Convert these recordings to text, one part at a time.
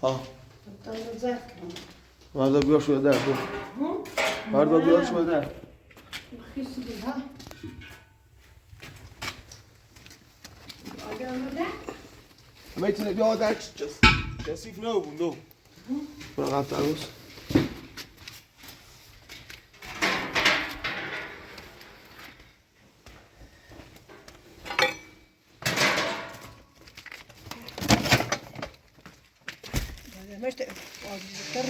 ها تا زد کنم. مردا بیار شده در تو مردا بیار شده در خیلی دیگه ها. آیا آمده؟ میتونه بیا در کسیف نبود نو برای قبل تروس مشت آزیزتر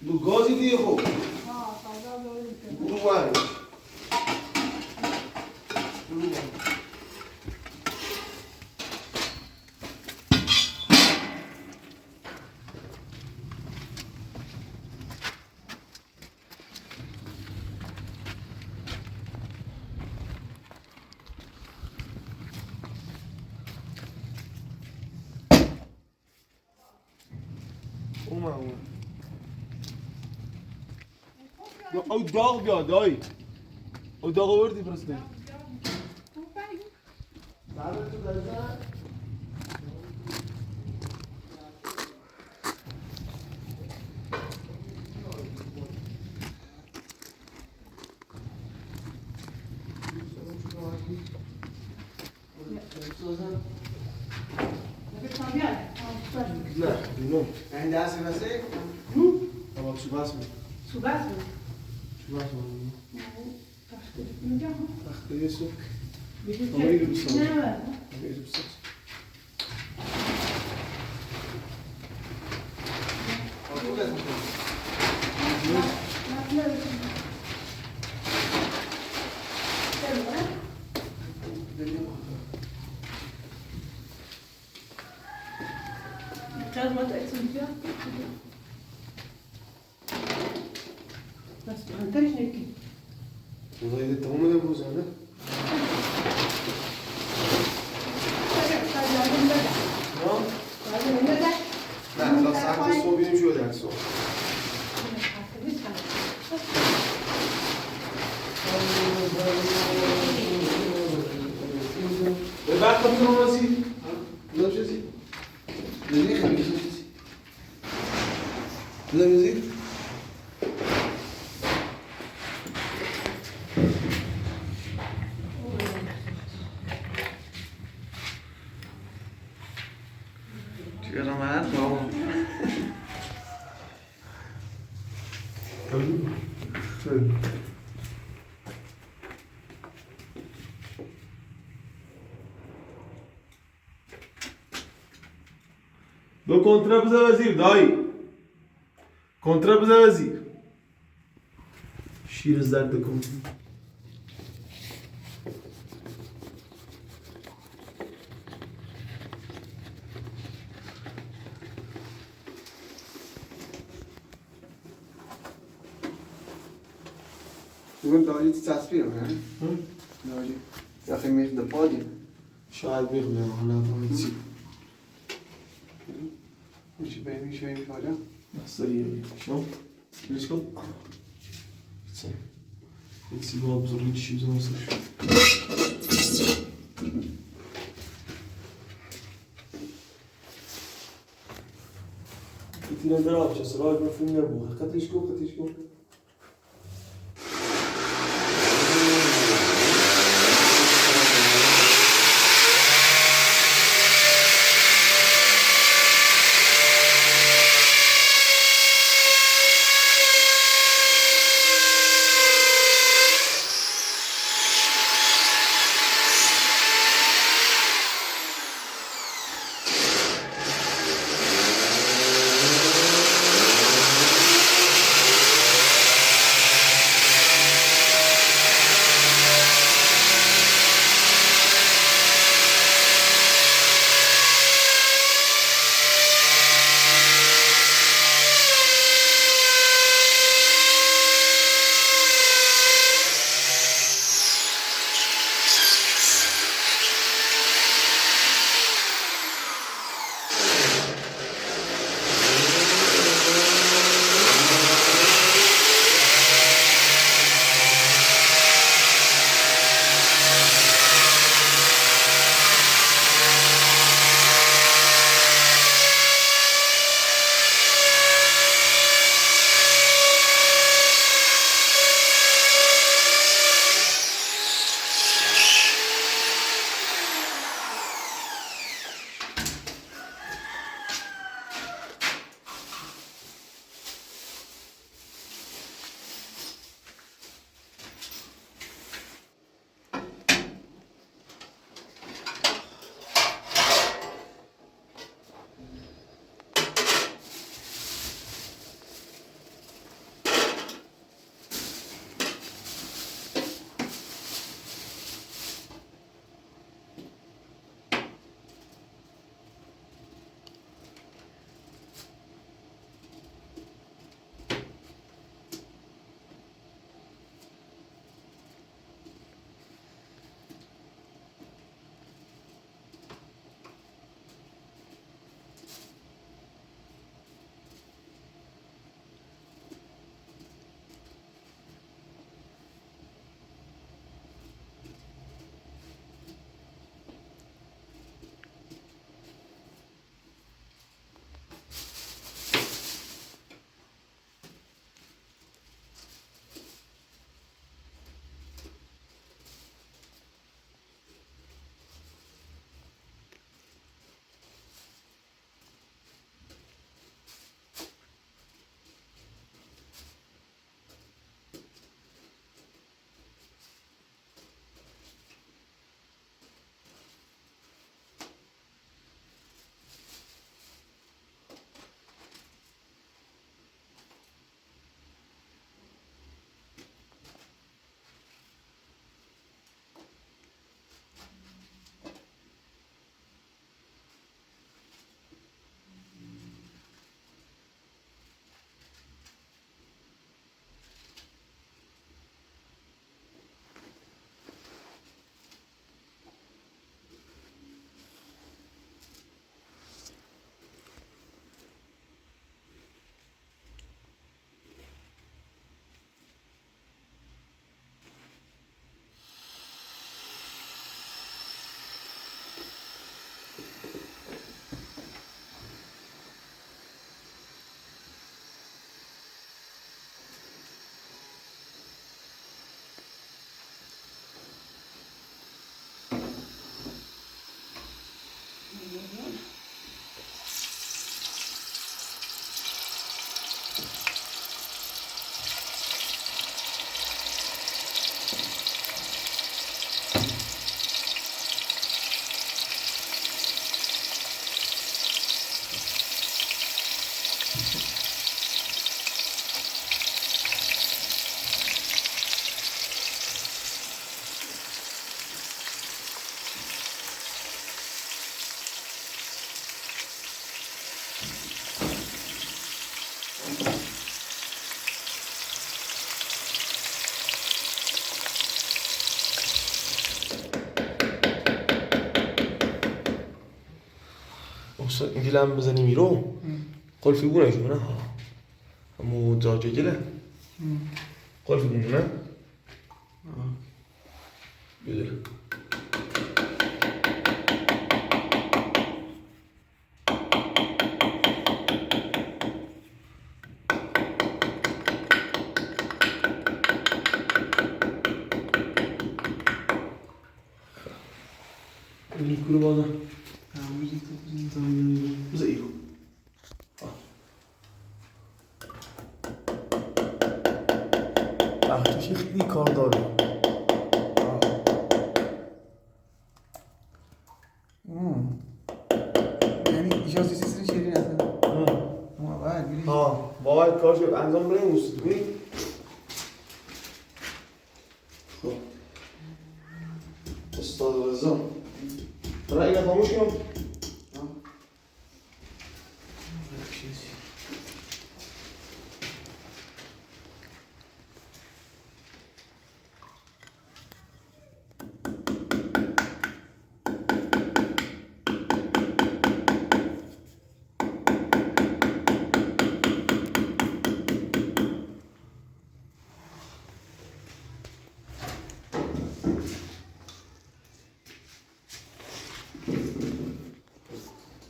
دو گازی دیگه خوب برو باید اومد او داغ بیاد دایی او داغ آوردی پرسته نه نه این دستی بسه اما سوباس می سوباس می سوباس می تخته یه سوک بیشتر اما ایرو بساز نه اما ایرو بساز Teraz ma to ekscentria. بس انترش نکی. والله إذا تهمنا بروز هذا. لا لا ساعة الصبح بنمشي ولا الصبح. بعد كم يوم راسي؟ لا شو زي؟ ليه خميس شو زي؟ لا زي؟ Tira mais bom. دو کنترا بذار وزیر دایی کنترا بذار وزیر شیر زرد کن میگم داری تصویر نه؟ داری یا خیلی میخده پادی شاید بخونم حالا نفهمید چی میشه بینی کجا؟ بستری شو بلیش کن چه این سیگار بزرگی چی بزرگ نستش تینا دراب چه سرای برفون نبود خطیش کن گلم بزنی میرو قلفی بونه که نه همو جاجه گله قلفی بونه نه بیدر این کلو بادا بذار ایرو وقتش خیلی کار داره یعنی اجازه سیستم شیرین هستن ما باید بریم باید کارش انجام بریم موسیقی خب استاد رضا برای اینه خاموش کنم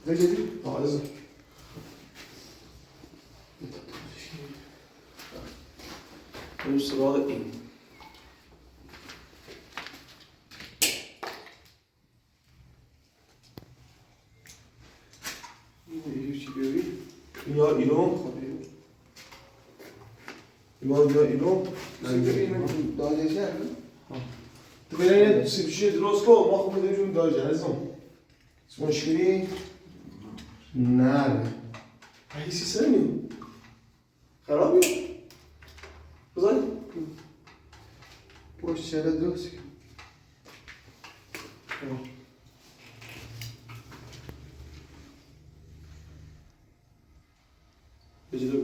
بجدی؟ رضا بریم سراغ این این چی بیاری؟ یا ایرو یا ایرو داده کرد؟ تو برای سیبشی درست کن ما خود میدونیم داره جهازم مشکلی نه هی سیستمی خرابی بزنی پشت چرا درست کن بجلو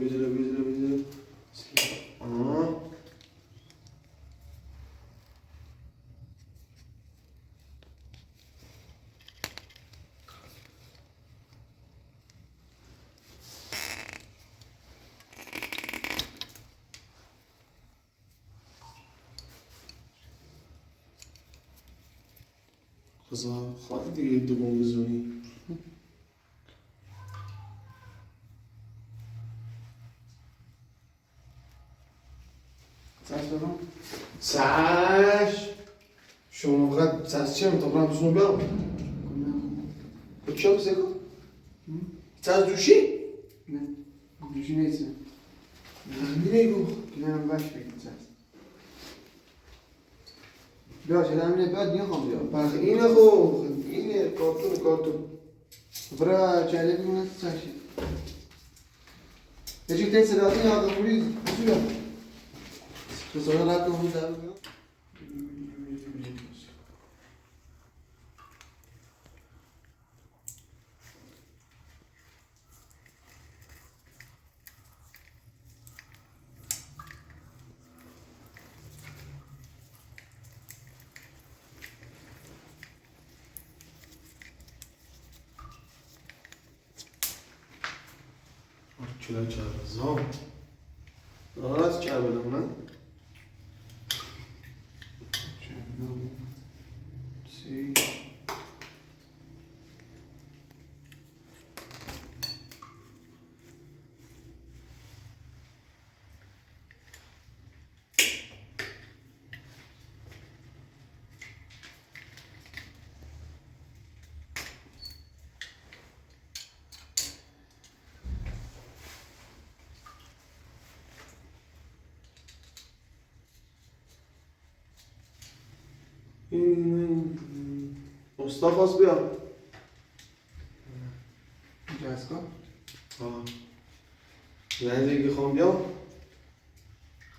خدا خواهد دیگه دوم بزنی سرش بدم؟ سرش شما فقط سرش چیه میتونم بزنو بیارم با چی هم بزنی سرش دوشی؟ نه دوشی نیست نمیگو کنارم باش بگید سرش بیا چه همینه بعد میخوام بیا پس اینه خوب اینه کارتون برا چاله بگونه سرشی یه تین صداتی یا قبولی بسویا تو سوال رد کنم در بگم چرا چرزام راست چرا بدم من سی این استا خواست بیا اینجا هست کن یعنی دیگه خوام بیام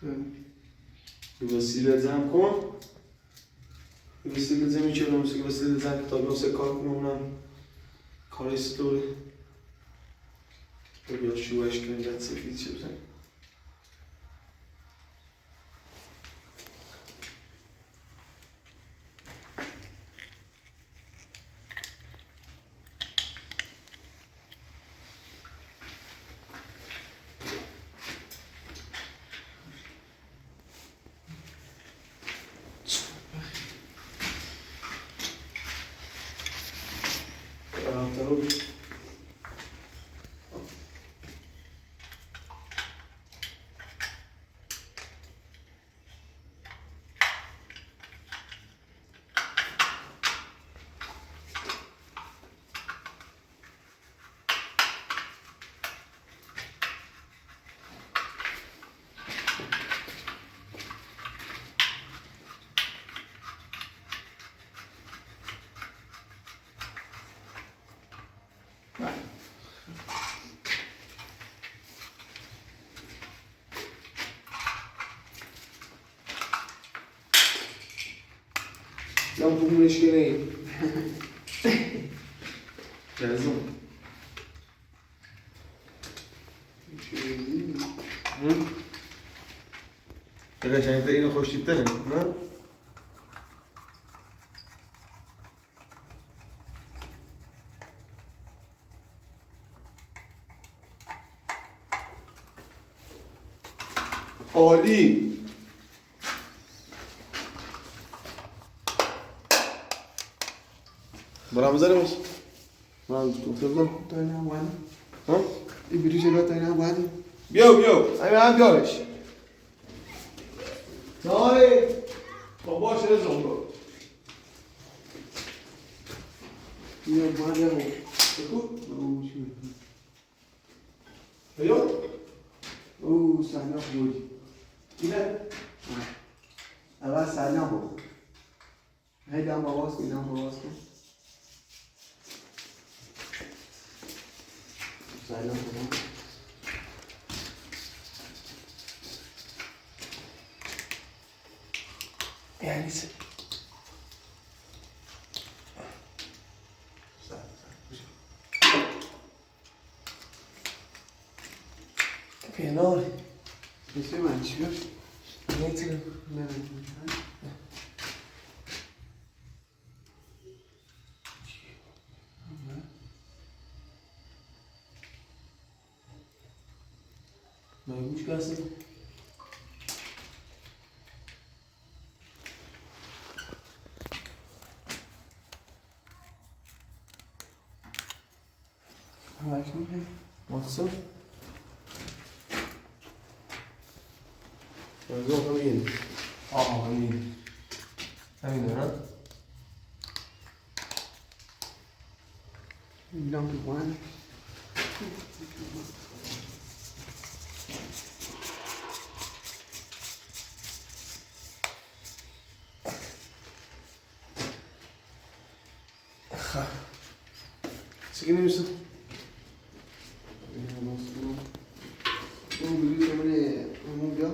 خیلی وسیله زم کن وسیله زمی چه رو وسیله زم کتاب سه کار کنم اونم کار استوری تو بیا شوهش کنی بعد سفید چه بزنی ضروري. Não vou mexer aí. Yazdım. قشنگ اینو خوشتیپ داره نه؟ عالی. برام بزنیمش. برام گفتم تا این هم باید ها؟ این بریش را تا این هم باید بیاو همین بیارش. نه باباش رزم رو. این هم باید هم بگو. او بیا. او سلام بودی اینه. اول سلام بود هی دم باز کن دم باز کن سلام کنم یعنی کنار بسیار من چی بیار نمیتونم نه نگوش کسی همش میگه مقصر موضوع همین همین همین نه میلان بوان چی نمیشه اون بلیط من همون بیا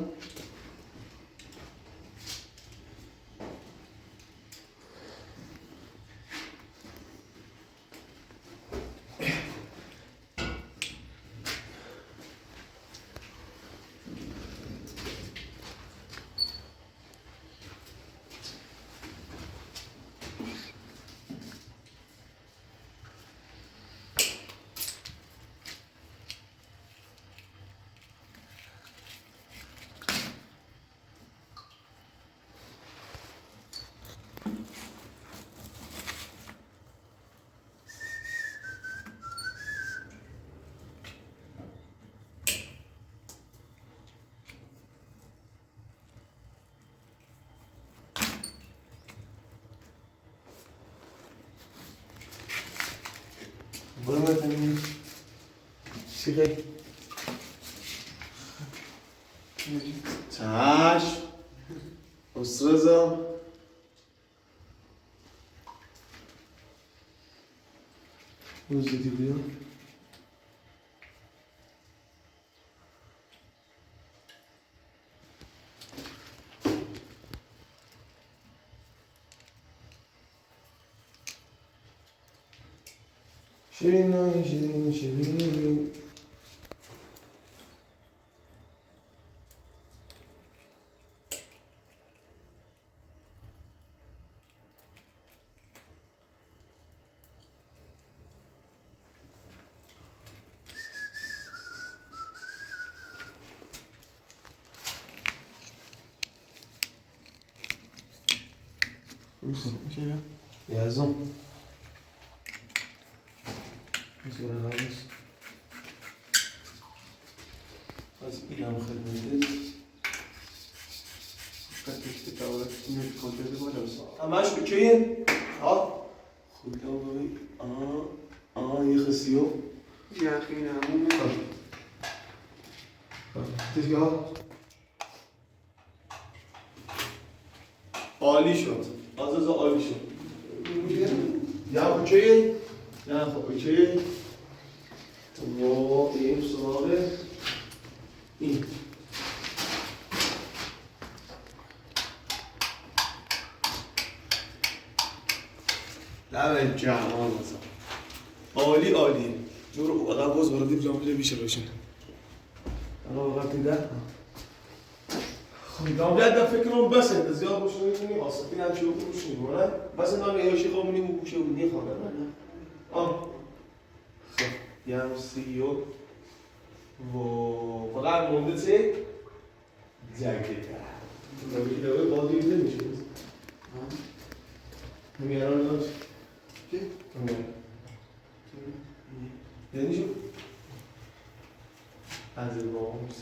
برو بزنیم چیه چشم استرزا روزی بیا شیرین شیرین شیرین میشه یازم صورة غاليش از اینم خدمته قطعش تاولت اینو کنترل بالا همش اوکیه؟ ها خدا ببین یه خسیو یا اخی نه همون تشگاه عالی شد عزیزا عالی شد یا اوکیه؟ نه خب اوکیه و این سراغ این دمت جهان مثلا عالی عالی جور اقعا باز وردی بجام بجا بیشه باشین انا وقتی ده خب دام بیاد ده فکرم بسه ده زیاد باشن میتونی آسفی هم چیو بروشنی مونه بس دام یهاشی خواه منیم و بوشه و نیخوانه خب یم سیو و فقط مونده چه؟ جکت دوی دوی بادی بیده میشه نمیاران داشت چی؟ نمیاران یعنی شو؟ از این با هموز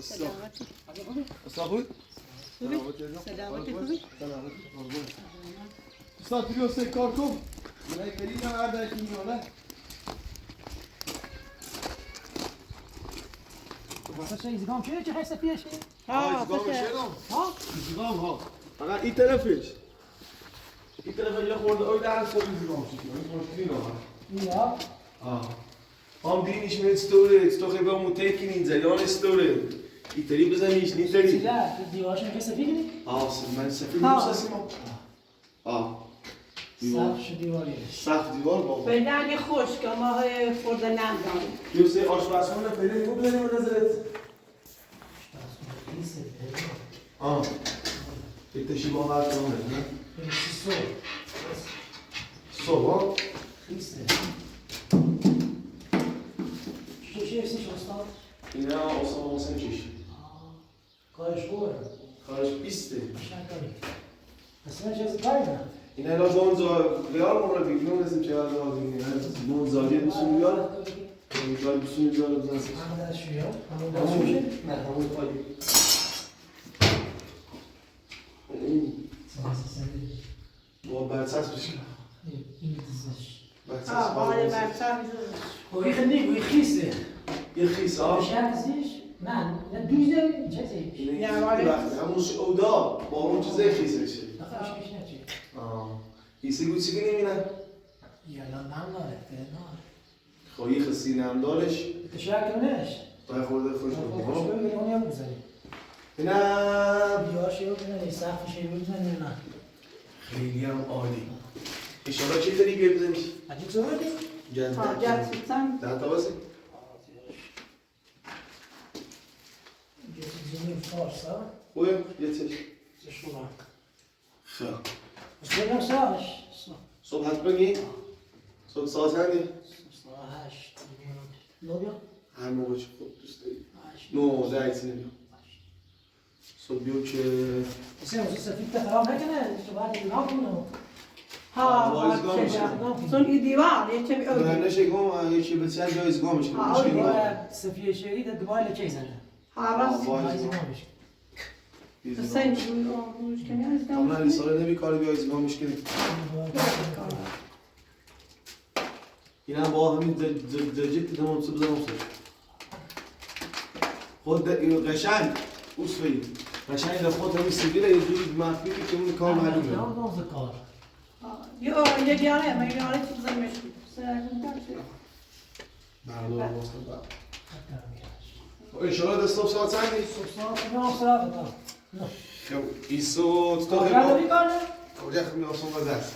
سلامتی. سلامتی خوبی؟ استاد بیو سه کار کن. من کلیدم هر در کی میونه. واسه چه ایزگام چیه چه حس فیش؟ ایزگام ها. فقط این طرفش. این طرف یه خورده اوی در خود ایزگام شد. این مشکلی نه. یا هم دینش من استوره. تو خیلی هم متأکدین زیان استوره. ایتری بزنیش نیتری. چیزا دیوارشون که سفید کنی؟ من سفید نیستم. دیوار. سقف دیواریه. سقف دیوار با. بلند خشک ما خورده نم داریم. کیوسه آشپزخونه پیدا می‌کنی بزنیم نظرت. تشی باور کنه نه؟ صبح خیسته. چطوری هستی شما؟ اینا آسان حسین چشی. کارش خوبه. کارش بیسته. شکری. اصلا چیزی کاری نه. اینا الان بونزا ریال مورد بیرون هستیم چه از آدمی نه بونزالیه بسون بیار. بونزالی بسون بیار بزنیم. همون دستشویی ها؟ همون دستشویی؟ نه همون خالی. برچسب بشکن این دیزش. برچسب باید برچسب خب خیلی بوی خیسه. یه خیس ها شخصیش من دویده چیزی. اینه نه، ولی- همون اودا با اون چیزه خیس بشه داخلش کش نچی. ایسی گوچی که نمینه یالا نام داره نه. خب یه خسی نمدارش تشکرش. باید خورده خوش خوش بگیم بگیم اونیا بزنی. اینم یاشی رو بزنی سقفش رو بزنی نه. خیلی هم عالی اشاره چی داری بیا بزنیش؟ اگه تو بودی؟ حاجت سیستم 10 تا باسی؟ یه چیزی فارس ها. خوبه؟ یه چش زشونا. خب بس بگم ساعتش. صبح حد بگی؟ صبح ساعت هنگی؟ ساعت 8. نوبیا؟ هر موقع چه خود دوست داری 8. 9 10 نمیام صبح بیو که بسیم از سفید خراب نکنه. تو بعد نام کنه. ها بایزگاه میشه. سون ای دیوار یه چه بیادی برنش گم یکی به چند جایزگاه میشه آه، میشه باید سفید شدی در دوباره لچه زنه. ها راست بایزگاه سن روش کنی از قبلا این ساله نمی کاری بیایزگاه میشکنی این هم با همین درجه دیدم هم بزنم خود قشنگ اصفهی قشنگ در خود همین سبیره یه جوری مخفی که اون کار معلومه کار. یه گیاره من گیاره چیز زمش بردار باستم انشالله در صبح ساعت سنگی خب ایسو تو کجا خیلی آسان و دست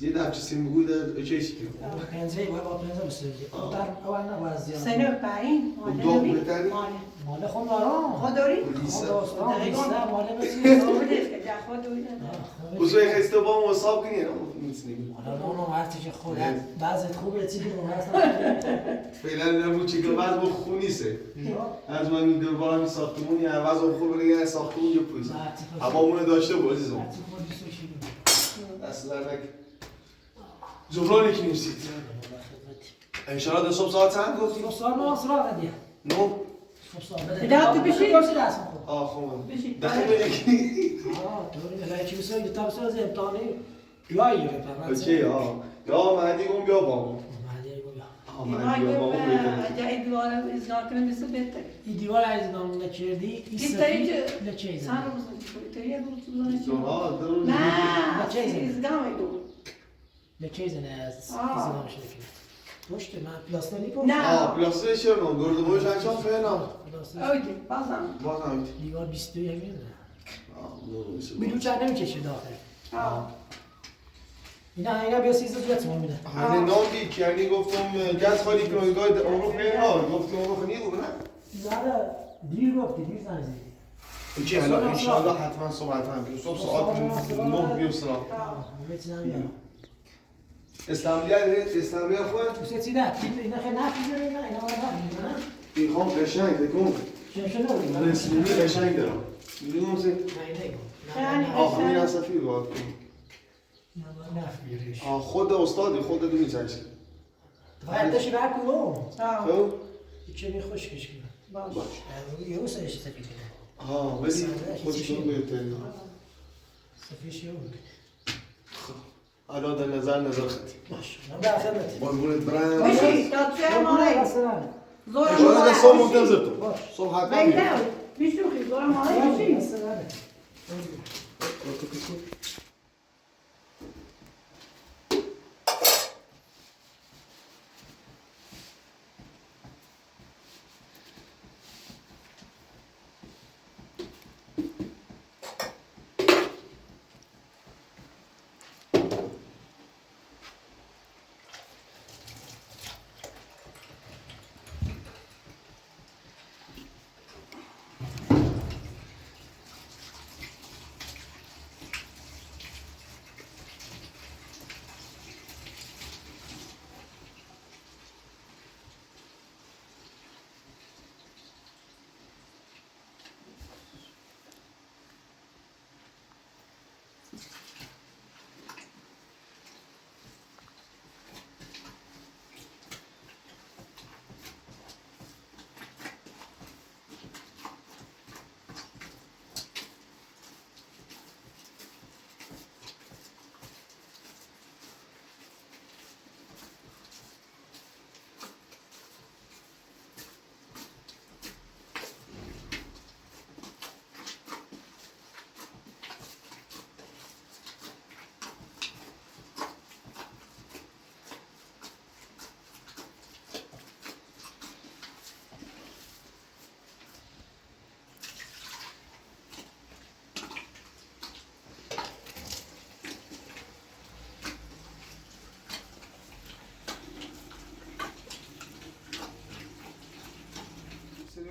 یه دفعه سیم بگو در چیشی کنیم سنه پایین دو بهتری؟ مال خود دارم. خود داری؟ خود داری؟ بزرگ خسته با هم حساب کنی میتونیم بعضت خوبه چی فعلا نمون چی که بعض با خونیسه از من این دوباره همین ساختمونی عوض هم خوب بگه ساختمون جو پویزه هوامونه داشته بود عزیزم دست در نکن جبرانی که نیستید انشاءالله در صبح ساعت چند گفتی؟ نو؟ بدأت بشي خوبه بشي دخیل یکی اوکی یا مهدی گم بیا با هم مهدی بیا با هم بهتره جای دیوارم ازگار کنم مثل بهتر این دیوار از نام نکردی این بیستایی که سفید لچه سن زنه. رو بزنی توی یه روز بزنی سوها درون نه لچه زنه. ازگار میگو لچه زنه از آه. ایزنام شده پشت من پلاستری کنم. نه پلاسه چرا گرده بایش انشان فعلا اوکی بازم باز هم دیوار 21 میدونه. میشه بیلو چند نمیکشه داخل. آه اینا بیا 13 جت ما میده. هنه نامی که یعنی گفتم گز خالی کنم گاهی عمرو فعلا گفتم عمرو خنی بود نه زاره دیر گفتی دیر زنگ زدی. اوکی الان انشاءالله حتما صبح حتما بیو صبح ساعت 9 بیو سلام همه چیز هم بیارم. اسلامیه خود تو چی نه اینا خیلی نفی داره اینا ولی نفی نه. این خام قشنگ دکون چه نه رسمی قشنگ دارم میدونم سه همین اصفی باید کنم خود استادی خود دونی چشم باید داشتی بر کنم خب چه می خوش کش کنم باش یه روز سرش سفید کنم ولی خوش کنم بهتری سفیدش یه بود الان در نظر خطی باش من در خدمتی قربونت برم بشی تا چه ماره زور انشاءالله در صبح منتظر تو باش صبح حتما بگیره بیشتوخی زور ماره بشی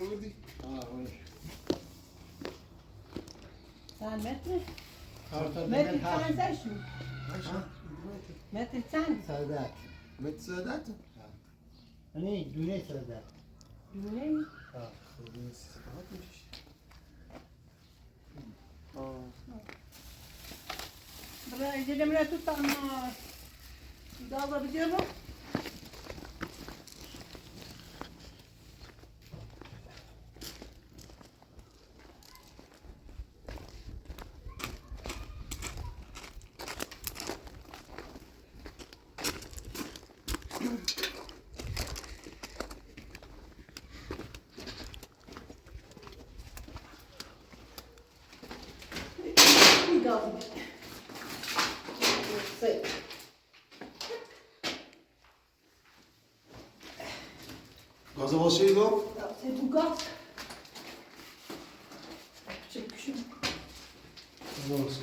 بودی؟ چند متر؟ کارتا متر دیگه هست. چند زشون؟ متر چند؟ سادت. متر سادت؟ یعنی دونه سادت. دونه؟ آه. برای دیدم را تو تام داغ بیارم. گازه باشه دو؟ C'est tout gaz. C'est que je... درست.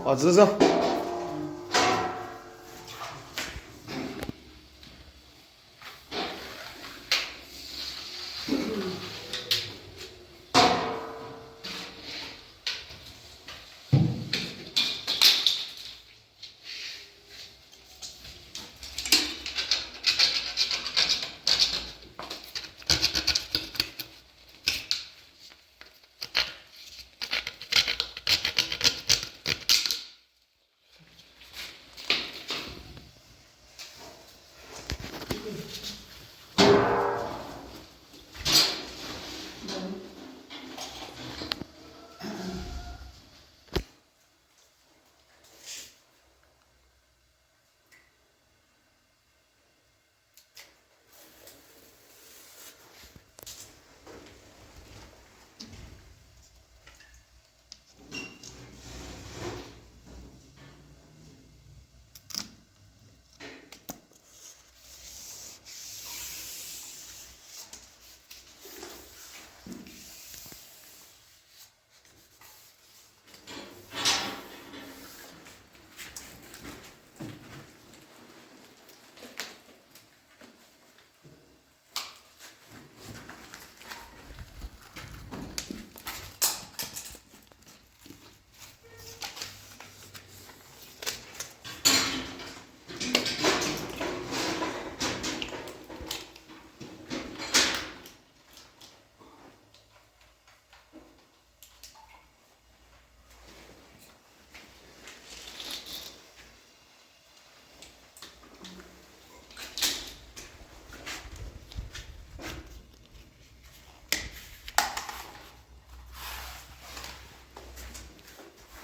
عزیزم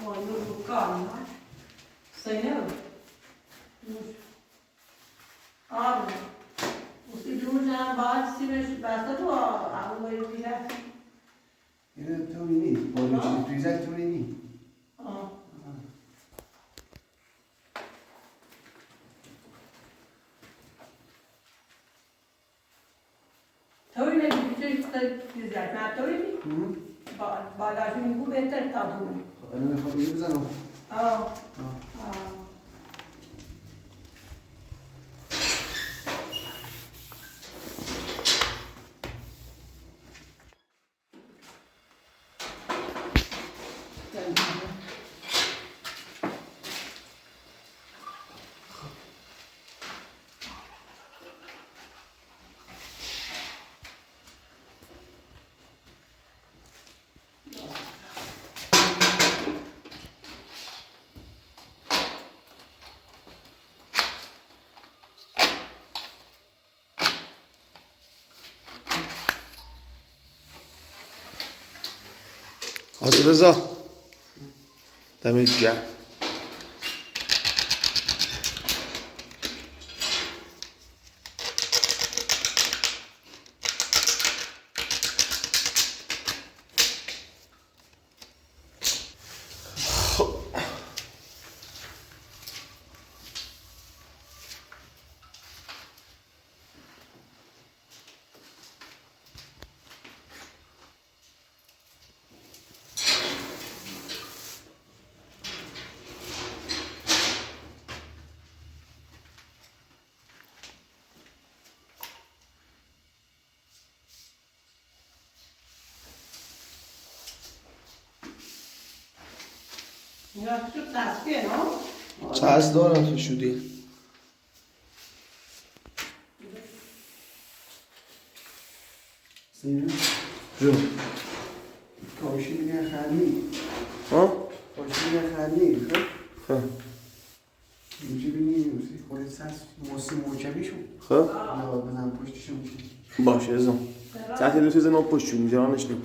Olha o carne, sei não. Abre. O segundo já bate se mexe basta do água e vira. اینه تو اینی. پالیش تویزک تو اینی. Ah. چیز نداری؟ بالاش میگو بهتر تا دونه. الان میخوام یه بزنم. آه. حاج رضا دمت گرم. اینا تو تصفیه نه؟ چرس دارم فشودیه. سینه جون کاشی میگه خلی. ها؟ کاشی میگه خلی. خب اینجا بینیم خود سرس ماسی مرکبی شد. خب یا بزن پشتشو میشه. باشه ازم تحت دو تیزه نام پشت اینجا هم نشنیم.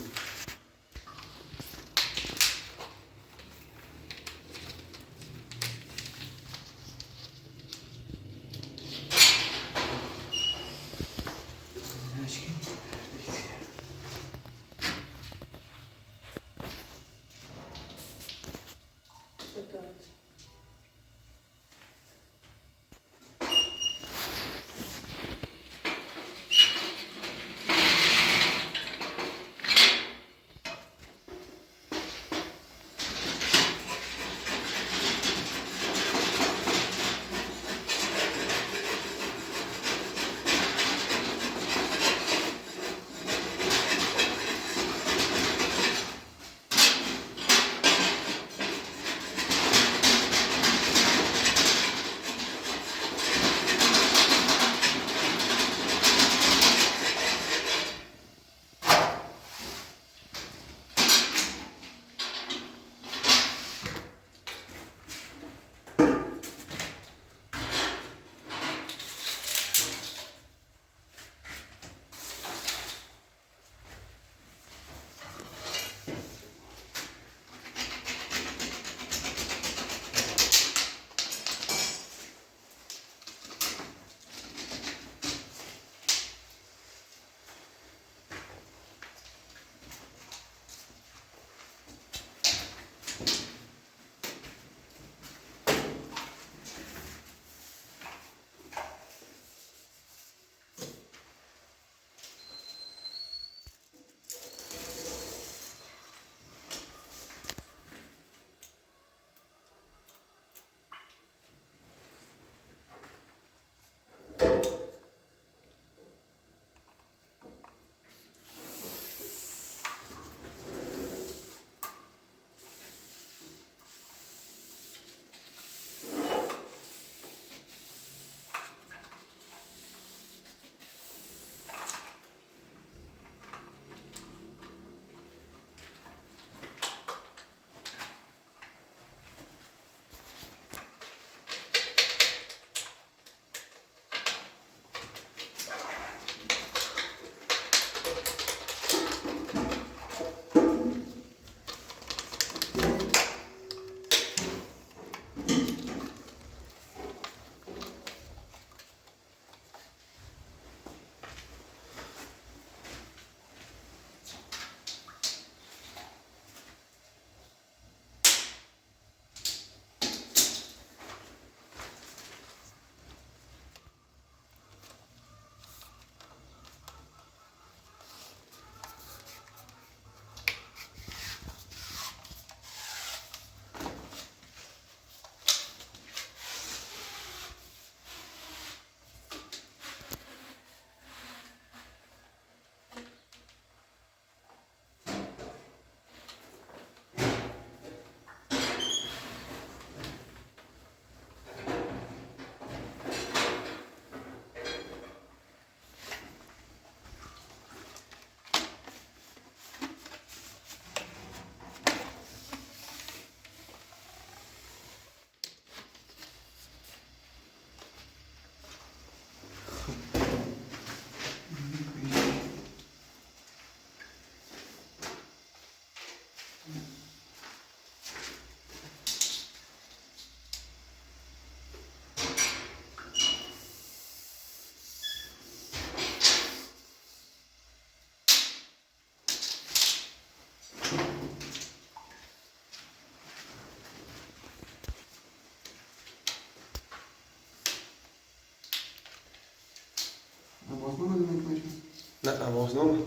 نه نمازنامه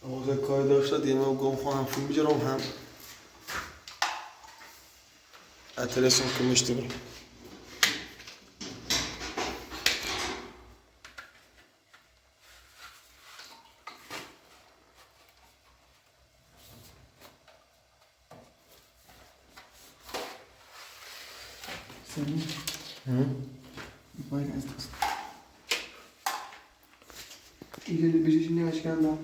نماز کاری داشته دیگه من گم خواهم فیلم بجرم هم اترسم که مشتغل باید از دست اینجا بشیش نمش کندم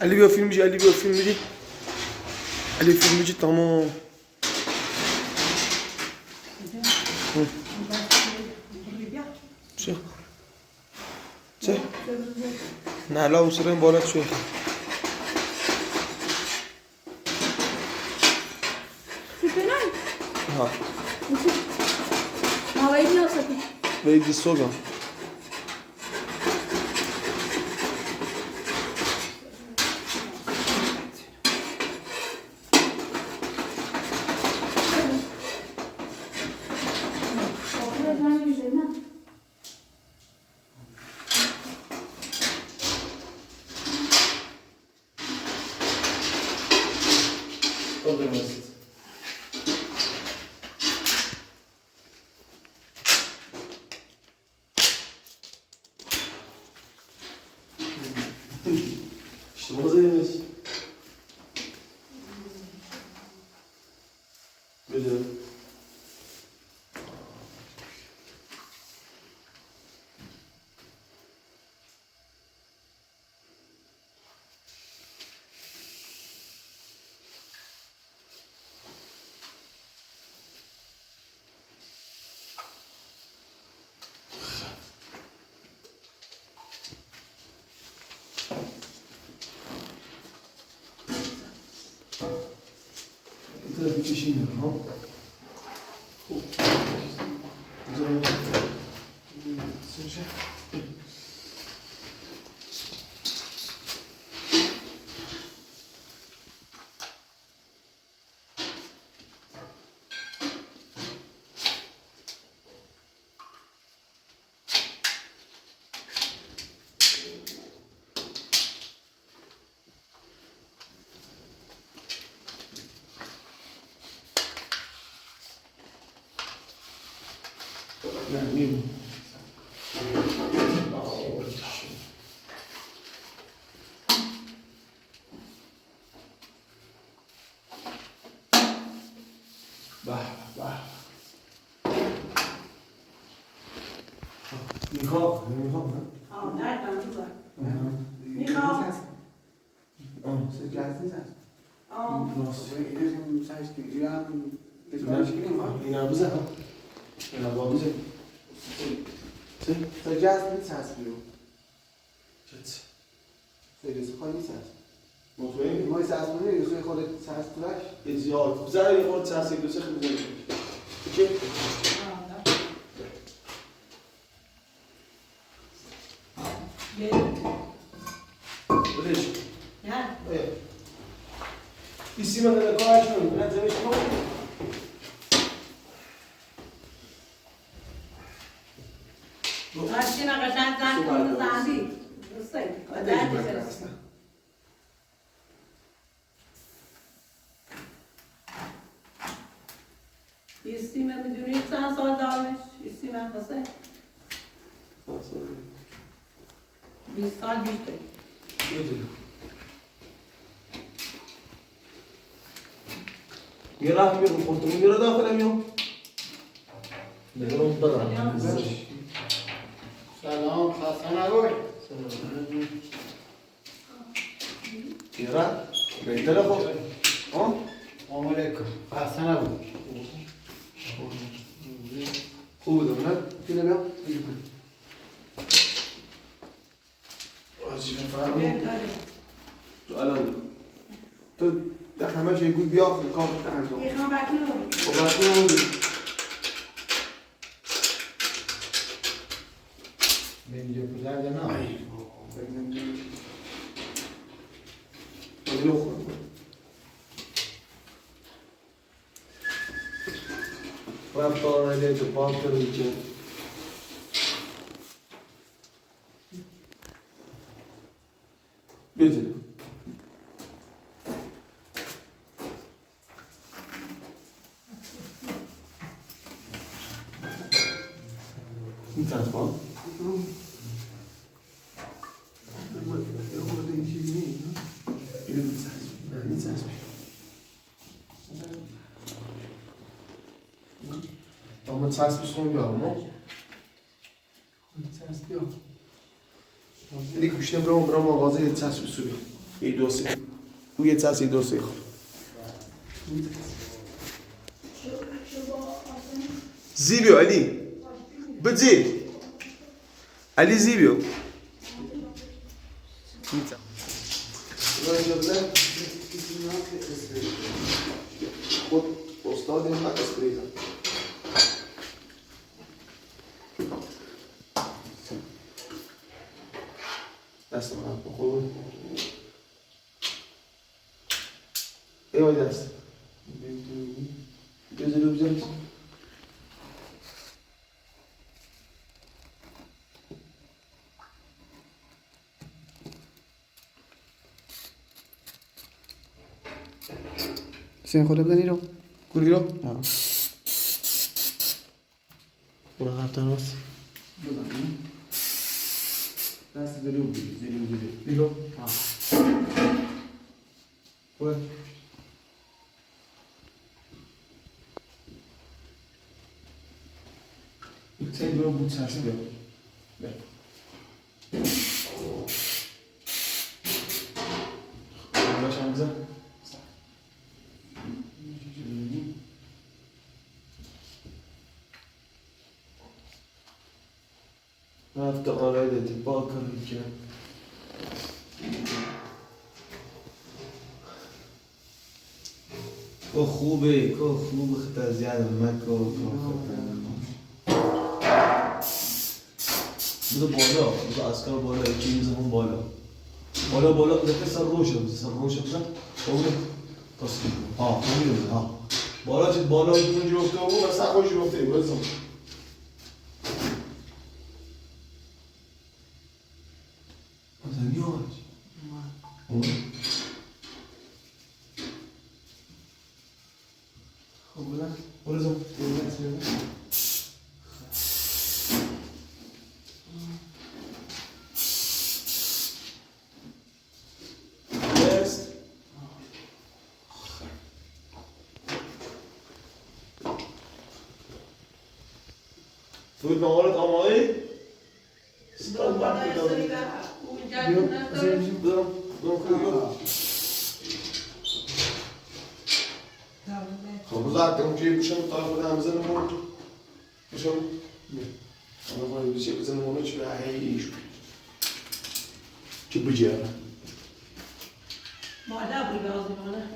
علی بیا فیلم بجی علی بیا فیلم بجی علی فیلم بجی تمام چه چه نه لا وسرم بالات شوي ها ما ويدي وصلت ويدي الصوغة Что возьмешь? Беда. Это течение, ну. Michał, اه نه تمام Michał. Ze glasses هست. اه این سایز که ایران بزرگش کنیم ها. اینا بزن اینا بابی تا جست نیست هست بیرون چت سریز خواهی نیست هست مطمئنی؟ مای سرسمونه یه سوی خودت سرس تورش زیاد زره یه خورد سرسی دو سه خیلی بزنی چه؟ بلش نه ایسی من در کارش کنیم نه زمش کنم هرچی نقشن زن کنه زندی درسته درد برسه ایستیمه میدونی چند سال دارمش ایستیمه بسه 20 سال بیشتر میدونم یه راه میرم خودتون میره داخل میام نگرم دارم سلام خسته نباش یه راه بهتره خب ها؟ سلام علیکم خسته نباش خوب بودم نه؟ اینه بیام عجیبه فهمم تو الان تو در همه جای گوی بیا کار انجام یکم بکنم خب وقتی نمونی به اینجا پدر نه خیلی خوب رفتار نده تو پاک کنی که بیدیم این تنفان اما چسبش رو بیارم دیگه گوشتم برام مغازه یه چسب سوی یه دو سه او یه چسب یه دو سه خور زیبیو علی بجی علی زیبیو خود استاد این حق اسپریزم دست من بخور ایوای دست بزنو بزنو سین خود بزنی رو کلی رو؟ آه برو هفتن راست دست بری و بری زیری و بری بیرو؟ برو این تایی برو بود چرسی بیار بیار باش هم بزن رفت آره دیدی با کنید که که خوبه که خوبه خیلی زیاده من که بودو بالا بودو اسکار بالا یکی میزمون بالا بالا بالا دفعه سر روشه بزن اونه تصمیم ها همین ها بالا چید بالا اونجا افته بود و سخوش افته بزن Zanioć. Dobra, bardzo dziękuję. Jest. Тут наворот амали. Стал бабки добре. خب روز عقدم جایی بوشم تا خودم بزنم باشم انا باید بشه بزنم اونو چی به هیچ چی بجیره مادر بوی بازی مانه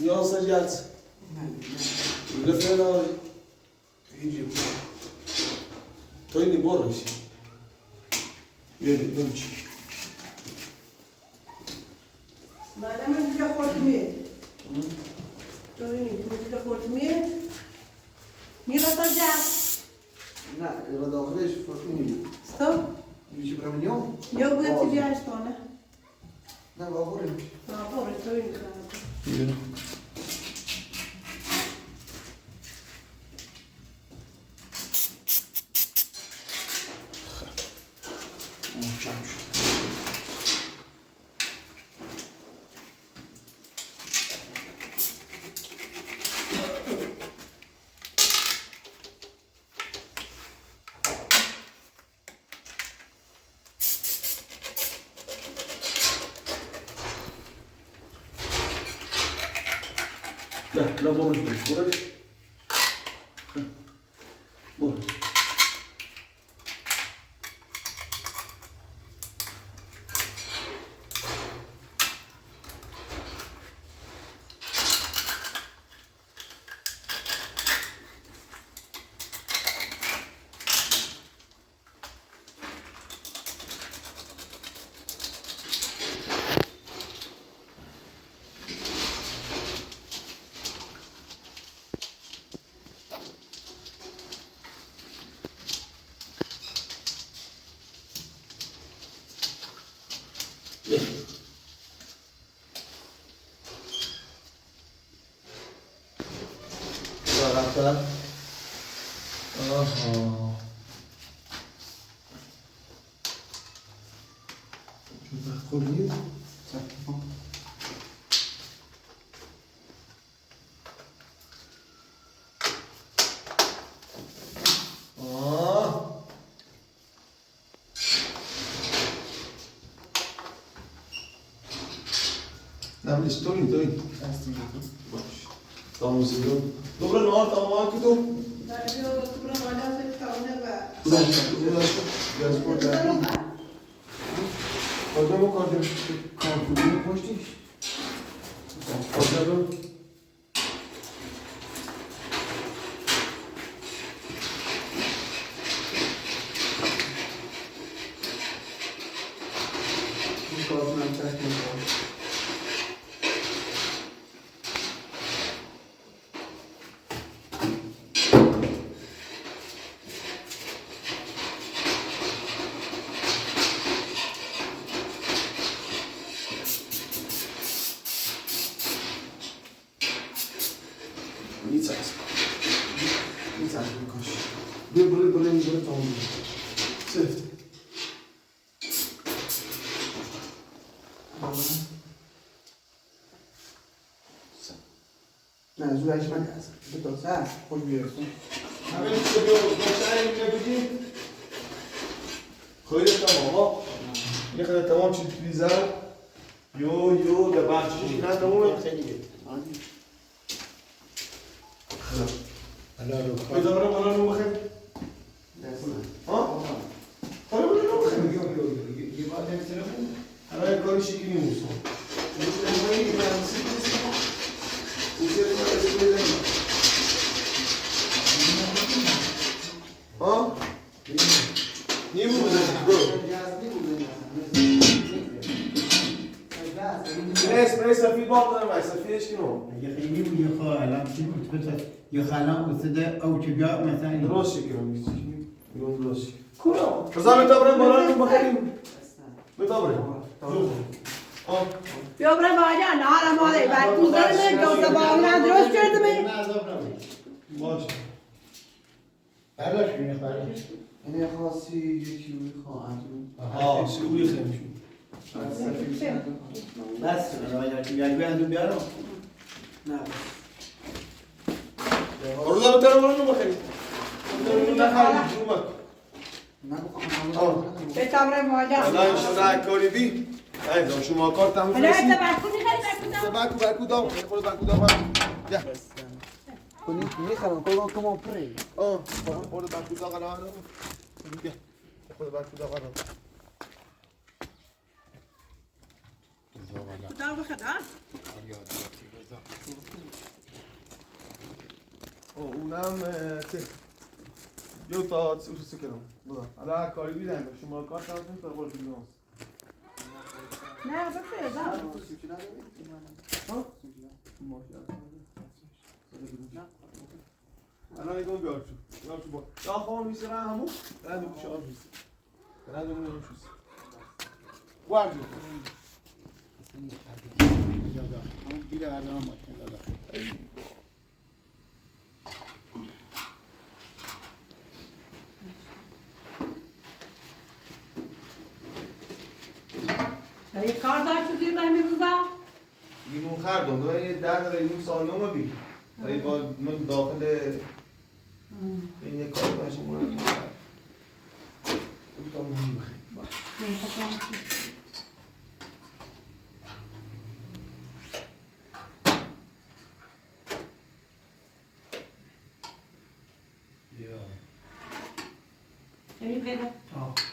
یا سجلت لفنا يجي تويني بورش يدي نمشي مادام اینجا خورد میاد تو اینجا خورد میاد میرا تا جا نه را داخلش فرق نمیده استop میشه برام نیام یا باید چیزی هستانه نه باقوله بابا تو اینجا يلا لا بورش بورش بورش رفتن آها خوردید؟ نعمل ستوري طعم زيادة دوباره نهار تمام کدوم آدمو کردیم کارکودی پشتیش آدمو این کار کنم ترک نمی‌کنم nic هست این ترک میکنش بیا برای اینجا تمام سفت نه زورش من هست به داسته هست خوش بیرسون همه چیز رو باشتر اینجا بگیم خیلی تمام یه خیلی تمام چی بیزن یو به بخشش نه تمامه حالا رو کار بداره بالا رو بخیر ها؟ حالا بالا رو بخیر یه بار نمیتونه بود حالا کاری شکلی نیست ها؟ باغ دارم سفیرش کنم یه خیلی و یه خواه الان چی بود بسه یه خلا وسده او چگاه مثلا درست کنم میگم درست کورو بذار بتابرم بالا رو بخریم بتابرم بیا برم باجا نه ماده بعد تو زدم گوزه باغ درست کردم باشه برداشت کنی برداشت اینه خاصی یکی روی خواهد شروعی خیلی شد بس یعنی بیاندو بیارم نه رو دارم ترم بالا رو بخریم نخریم بتا برم باجا الان شما کاری بی ایزا شما کار تموم حالا رسید تبکو میخوای بکو دام بکو دام بیا کنی میخرم کلان کمان پری خود بکو دام قرار بیا خود بکو دام قرار دار بخدا اونم یه تا سوسو کنم بذار الان کاری بیدن شما کار تموم تا قول بیام نه بفرستم الان یکم بیار تو با یا خواهم میسه رن همون رن دو بوشه آب میسه رن دو بوشه میسه گوارد همون گیره الان ماشین دادا یه کار داشت زیر من می‌روزم لیمون خردم دو یه 10 لیمون سالم بی ولی با من داخل این یه کار باشه مورد یعنی بده آه